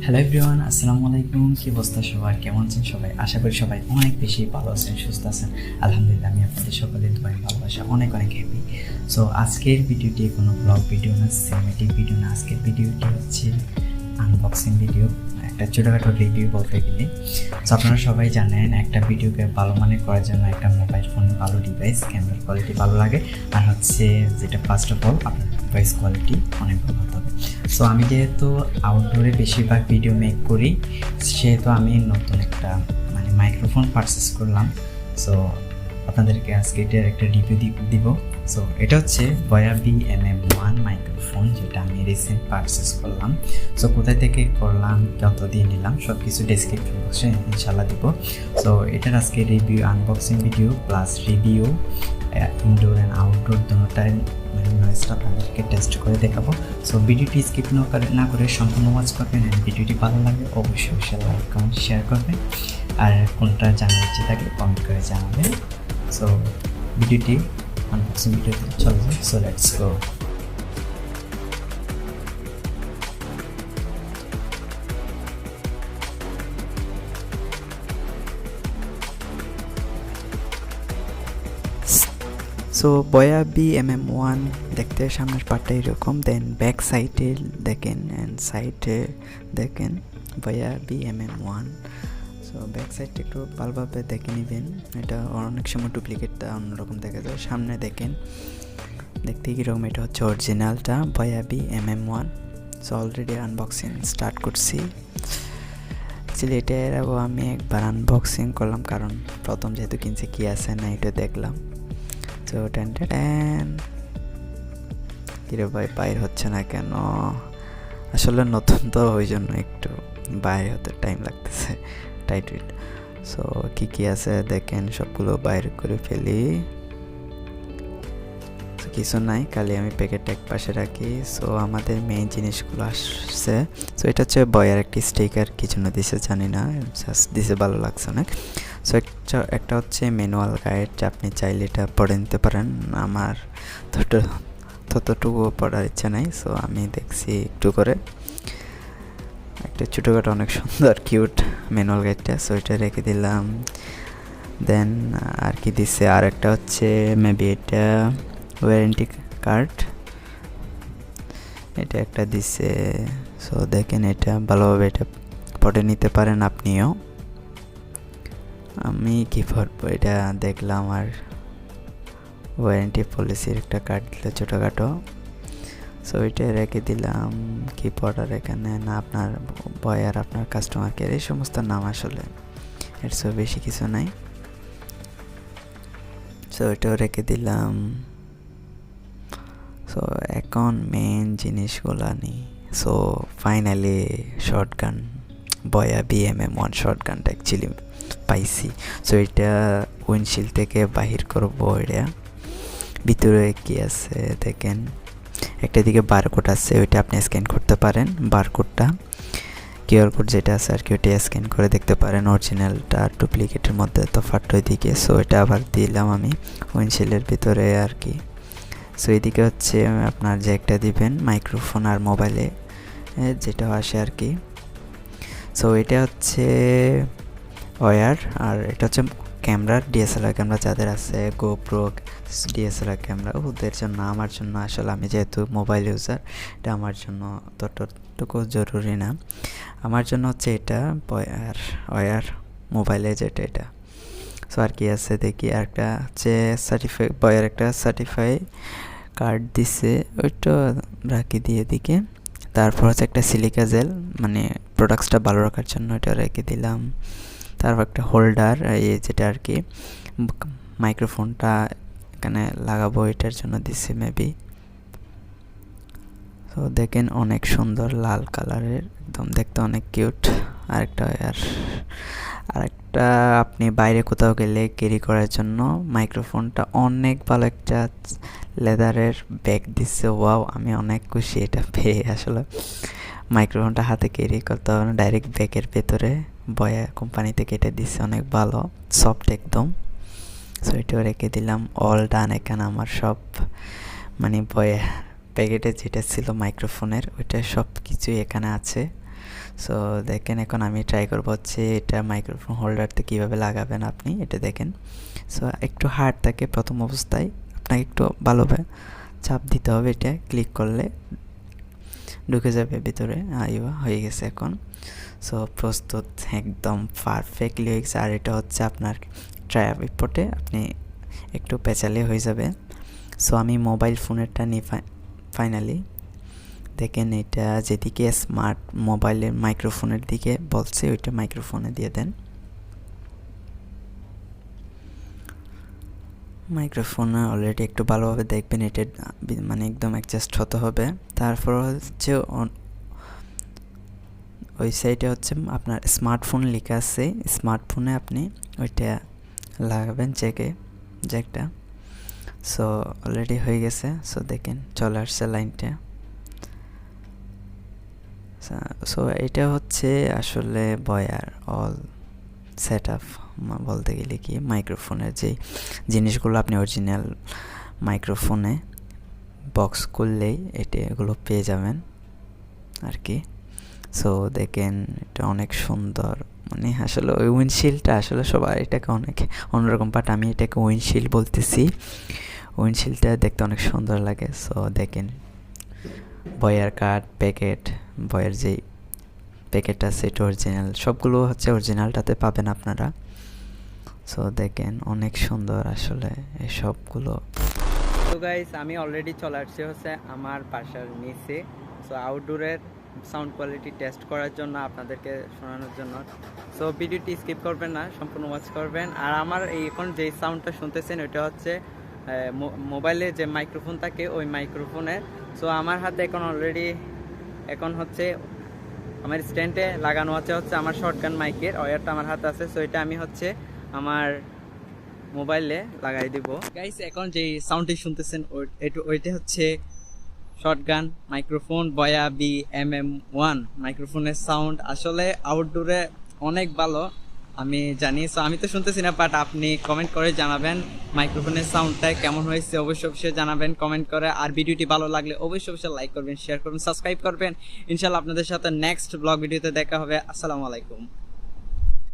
Hello everyone, আসসালামু আলাইকুম। কি অবস্থা সবার, কেমন আছেন সবাই? আশা করি সবাই অনেক বেশি ভালো আছেন, সুস্থ আছেন। আলহামদুলিল্লাহ, আমি আপনাদের সকলের দোয়ায় ভালোবাসা অনেক হ্যাপি। সো আজকের ভিডিওটি কোনো ব্লগ ভিডিও না, সিনেমেটিক ভিডিও না। আজকের ভিডিওটি হচ্ছে আনবক্সিং ভিডিও, একটা ছোটোখাটো রিভিউ বলতে গেলে। সো আপনারা সবাই জানেন, একটা ভিডিওকে ভালো মানে করার জন্য একটা মোবাইল ফোন ভালো ডিভাইস, ক্যামেরার কোয়ালিটি ভালো লাগে, আর হচ্ছে যেটা ফার্স্ট অফ অল আপনার ভয়েস কোয়ালিটি অনেক ভালো হতে হবে। সো আমি যেহেতু আউটডোরে বেশিরভাগ ভিডিও মেক করি, সেহেতু আমি নতুন একটা মাইক্রোফোন পারচেস করলাম। সো আপনাদেরকে আজকে এটার একটা রিভিউ দিব। সো এটা হচ্ছে বয়া MM1 মাইক্রোফোন, যেটা আমি রিসেন্ট পারচেস করলাম। সো কোথায় থেকে করলাম, কত দিয়ে নিলাম, সব কিছু ডেসক্রিপশন বক্সে ইনশাল্লাহ দিব। সো এটার আজকে review, unboxing video plus review, indoor and outdoor দুটোটাই নয়েজটা আপনাদেরকে টেস্ট করে দেখাবো। সো ভিডিওটি স্কিপ না করে সম্পূর্ণ ওয়াচ করবেন। অ্যান্ড ভিডিওটি ভালো লাগে অবশ্যই লাইক কমেন্ট শেয়ার করবেন, আর কোনটা জানার ইচ্ছে থাকলে কমেন্ট করে জানাবেন। সো ভিডিওটি আনবক্সিং ভিডিওতে চলে যায়। So let's go. সো বয়া MM1 দেখতে সামনের পার্টটা এরকম, দেন ব্যাক সাইডে দেখেন অ্যান্ড সাইডে দেখেন বয়া MM1। সো ব্যাক সাইডটা একটু ভালোভাবে দেখে নেবেন, এটা অনেক সময় ডুপ্লিকেটটা অন্যরকম দেখা যায়। সামনে দেখেন, দেখতে কীরকম, এটা হচ্ছে অরিজিনালটা বয়া MM1। So already unboxing start করছি। অ্যাকচুয়ালি এটা এর আগেও আমি একবার আনবক্সিং করলাম, কারণ প্রথম যেহেতু কিনছি কী আছে না এটা দেখলাম। তো কিরে ভাই বাইর হচ্ছে না কেন? আসলে নতুন তো, ওই জন্য একটু বাইরে হতে টাইম লাগতেছে, টাইট। সো কী আছে দেখেন, সবগুলো বাইরে করে ফেলি। কিছু নাই, খালি আমি প্যাকেটটা এক পাশে রাখি। সো আমাদের মেইন জিনিসগুলো আসছে। সো এটা হচ্ছে বয়ার একটি স্টিকার, কি জন্য দিছে জানি না, দিছে ভালো লাগছে অনেক। সো একটা হচ্ছে ম্যানুয়াল গাইড, আপনি চাইলে এটা পড়ে নিতে পারেন। আমার ততটুকু পড়ার ইচ্ছা নাই, সো আমি দেখছি একটু করে। একটা ছোটোখাটো অনেক সুন্দর কিউট ম্যানুয়াল গাইডটা, সো এটা রেখে দিলাম। দেন আর কি দিচ্ছে, আর একটা হচ্ছে মেবি এটা ওয়ারেন্টি কার্ড, এটা একটা দিচ্ছে। সো দেখেন, এটা ভালোভাবে এটা পড়ে নিতে পারেন আপনিও। আমি কি পড়বো এটা দেখলাম, আর ওয়ারেন্টি পলিসির একটা কার্ড দিল ছোটোখাটো। সো এটা রেখে দিলাম। কি পড়ার এখানে না, আপনার বয়ার, আপনার কাস্টমার কেয়ার, এই সমস্ত নাম, আসলে এর সব বেশি কিছু নাই। সো এটাও রেখে দিলাম। সো এখন মেন জিনিসগুলো নিই। সো ফাইনালি শর্টগান বয়া MM1 শর্টগানটা অ্যাকচুয়ালি পাইছি। সো এটা উইন্ডশিল্ড থেকে বাহির করবো। এটা ভিতরে কি আছে দেখেন, একটা দিকে বারকোড আছে, ওইটা আপনি স্ক্যান করতে পারেন। বারকোডটা কিউআর কোড যেটা আছে আর কি, ওইটা স্ক্যান করে দেখতে পারেন অরিজিনালটা আর ডুপ্লিকেটের মধ্যে তফাৎ ওইদিকে। সো এটা আবার দিলাম আমি উইন্ডশিল্ডের ভিতরে আর কি। সো এদিকে হচ্ছে আপনার যে একটা দিবেন মাইক্রোফোন আর মোবাইলে যেটা আসে আর কি। সো এটা হচ্ছে ওয়্যার, আর এটা হচ্ছে ক্যামেরার, DSLR ক্যামেরা যাদের আছে, গোপ্রো DSLR ক্যামেরা, ওদের জন্য। আমার জন্য আসলে আমি যেহেতু মোবাইল ইউজার, এটা আমার জন্য ততটুকু জরুরি না। আমার জন্য হচ্ছে এটা ওয়্যার মোবাইলে যেটা এটা। সো আর কি আছে দেখি, আর একটা হচ্ছে বয়ার একটা সার্টিফাই কার্ড দিছে, ওইটা রাখি দিয়ে দিকে। তারপর হচ্ছে একটা সিলিকা জেল, মানে প্রোডাক্টসটা ভালো রাখার জন্য এটা রেখে দিলাম। তারপর একটা হোল্ডার, এই যেটা আর কি মাইক্রোফোনটা এখানে লাগাবো, এটার জন্য দিচ্ছে মেবি। তো দেখেন অনেক সুন্দর লাল কালারের, একদম দেখতে অনেক কিউট। আরেকটা আপনি বাইরে কোথাও গেলে ক্যারি করার জন্য মাইক্রোফোনটা অনেক ভালো একটা লেদারের ব্যাগ দিচ্ছে। ওয়াও, আমি অনেক খুশি এটা পেয়ে। আসলে মাইক্রোফোনটা হাতে ক্যারি করতে হবে না, ডাইরেক্ট ব্যাগের ভেতরে বয়া কোম্পানি থেকে এটা দিচ্ছে, অনেক ভালো, সফট একদম। সো এটাও রেখে দিলাম। অল ডান, এখানে আমার সব বয়া প্যাকেটে যেটা ছিল মাইক্রোফোনের, ওইটা সব কিছুই এখানে আছে। সো দেখেন এখন আমি ট্রাই করবো হচ্ছে এটা মাইক্রোফোন হোল্ডারতে কীভাবে লাগাবেন আপনি এটা দেখেন। সো একটু হার্ড থাকে প্রথম অবস্থায়, আপনাকে একটু ভালোভাবে চাপ দিতে হবে, এটা ক্লিক করলে ঢুকে যাবে ভিতরে। আইবা হয়ে গেছে এখন। সো প্রস্তুত, একদম পারফেক্টলি হয়ে গেছে। আর এটা হচ্ছে আপনার ট্রাইপডে আপনি একটু পেঁচালে হয়ে যাবে। সো আমি মোবাইল ফোনেরটা নিই ফাইনালি। দেখেন এটা যেদিকে স্মার্ট মোবাইলের মাইক্রোফোনের দিকে বলছে ওইটা মাইক্রোফোনে দিয়ে দেন। মাইক্রোফোনে অলরেডি একটু ভালোভাবে দেখবেন, এটা মানে একদম অ্যাডজাস্ট হতে হবে। তারপর হচ্ছে ওই সাইডে হচ্ছে আপনার স্মার্টফোন লেখা আছে, স্মার্টফোনে আপনি ওইটা লাগাবেন জ্যাকটা। সো অলরেডি হয়ে গেছে। সো দেখেন চলে আসছে লাইনটা। সো এটা হচ্ছে আসলে বয়ার অল সেট আপ বলতে গেলে কি মাইক্রোফোনের যেই জিনিসগুলো আপনি অরিজিনাল মাইক্রোফোনে বক্স করলেই এগুলো পেয়ে যাবেন আর কি। সো দেখেন এটা অনেক সুন্দর, মানে আসলে ওই উইন্ডশিল্ডটা আসলে সবাই এটাকে অনেক অন্যরকম, বাট আমি এটাকে উইন্ডশিল্ড বলতেছি। উইন্ডশিল্ডটা দেখতে অনেক সুন্দর লাগে। সো দেখেন বয়ার কার্ড প্যাকেট, বয়ার যেই প্যাকেট আছে এটা অরিজিনাল, সবগুলো হচ্ছে অরিজিনালটাতে পাবেন আপনারা। সো দেখেন অনেক সুন্দর আসলে এই সবগুলো। তো গাইস আমি অলরেডি চলে আসছি হচ্ছে আমার বাসার নিচে। সো আউটডোরের সাউন্ড কোয়ালিটি টেস্ট করার জন্য, আপনাদেরকে শোনানোর জন্য। সো ভিডিওটি স্কিপ করবেন না, সম্পূর্ণ ওয়াচ করবেন। আর আমার এখন যেই সাউন্ডটা শুনতেছেন ওইটা হচ্ছে মোবাইলে যে মাইক্রোফোন থাকে ওই মাইক্রোফোনের। সো আমার হাতে এখন হচ্ছে আমার স্ট্যান্ডে লাগানো হচ্ছে আমার শর্টগান মাইকের ওয়্যারটা আমার হাতে আছে। সো এটা আমি হচ্ছে আমার মোবাইলে লাগাই দিব। গাইস এখন যে সাউন্ডটি শুনতেছেন ওইটা হচ্ছে শর্টগান মাইক্রোফোন বয়া বি MM1 মাইক্রোফোনের সাউন্ড আসলে আউটডোরে অনেক ভালো আমি জানি। সো আমি তো শুনতেছি না, বাট আপনি কমেন্ট করে জানাবেন মাইক্রোফোনের সাউন্ডটা কেমন হয়েছে, অবশ্যই জানাবেন কমেন্ট করে। আর ভিডিওটি ভালো লাগলে অবশ্যই লাইক করবেন, শেয়ার করবেন, সাবস্ক্রাইব করবেন। ইনশাআল্লাহ আপনাদের সাথে নেক্সট ব্লগ ভিডিওতে দেখা হবে। আসসালামু আলাইকুম।